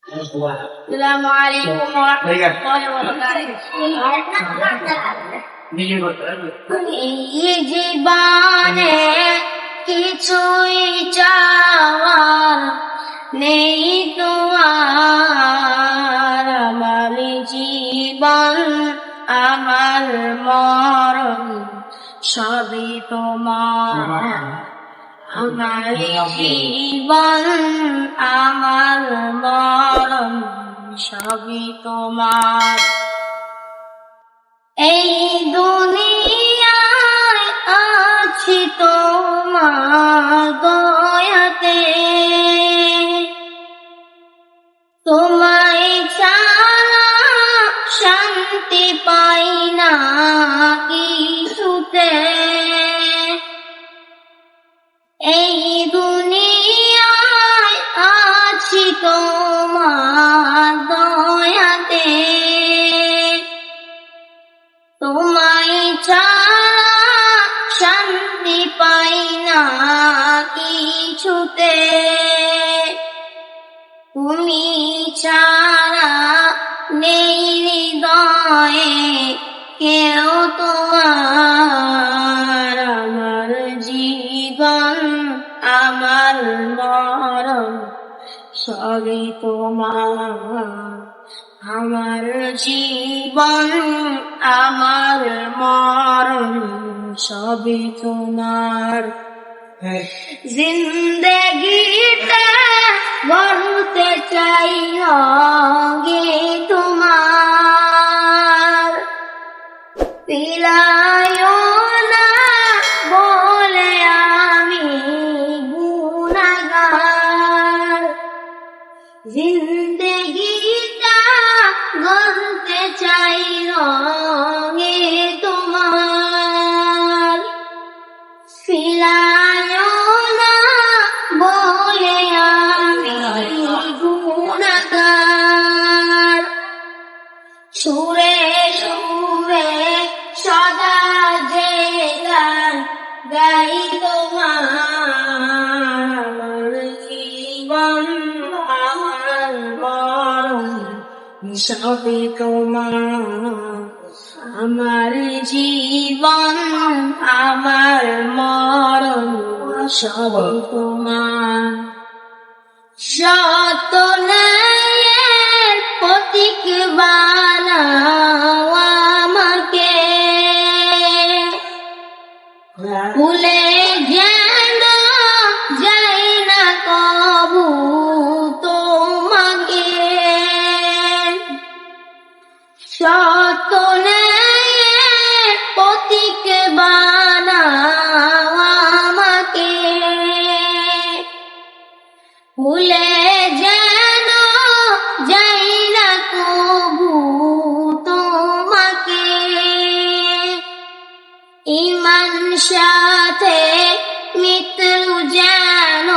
আসসালামু আলাইকুম ওয়া রাহমাতুল্লাহি ওয়া বারাকাতুহু। এই জীবনে কিছুই চাওয়ার নেই তো আর, আমার জীবন আমার মরণ সবই তোমার। আমার জীবন আমার মরণ সবই তোমার। এই দুনিয়ায় আছি তোমার দয়াতে, তোমায় ছাড়া শান্তি পাই না কিছুতে। এই দুনিয়ায় আছি তোমার দয়াতে, তোমায় ছাড়া শান্তি পাই না কিছুতে। তুমি ছাড়া নেই হৃদয়ে কেউ তোমার। আমার জীবন আমার মরণ সবই তোমার। আমার জীবন আমার মরণ সবই তোমার। জিন্দেগিতে গড়তে চাই গে তোমার, পিলায়ও না বলে আমি গুনাহগার। জিন্দেগিটা গড়তে চাই গে তোমার, পিলায়ও না বলে আমি গুনাহগার। সুরে সুরে সদা যে গান গাই তোমার। জীবন আমার মরণ সবই তোমার। আমার জীবন আমার মরণ সবই তোমার। সত ন্যায়ের প্রতীক বানাও আমাকে, ভুলে যেন যাই না কবু তোমাকে। সত ন্যায়ের প্রতীক বানাও আমাকে, ভুলে যেন যাই না কবু তোমাকে। ঈমান সাথে মৃত্যু যেন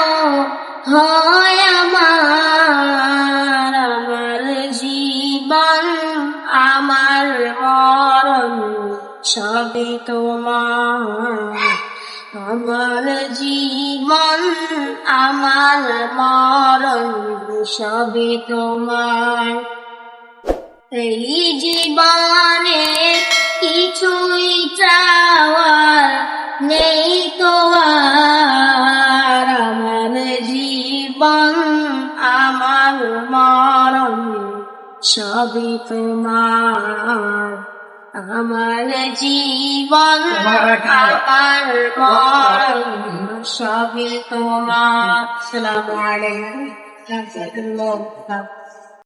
হয় আমার। আমার জীবন আমার মরণ সবই তোমার। আমার জীবন আমার মরণ সবই তোমার। এই জীবনে কিছুই চাওয়ার নেই তো আর, আমার জীবন আমার মরণ সবই তোমার। আমার জীবন আমার মরণ সবই তোমার। আসসালামু আলাইকুম।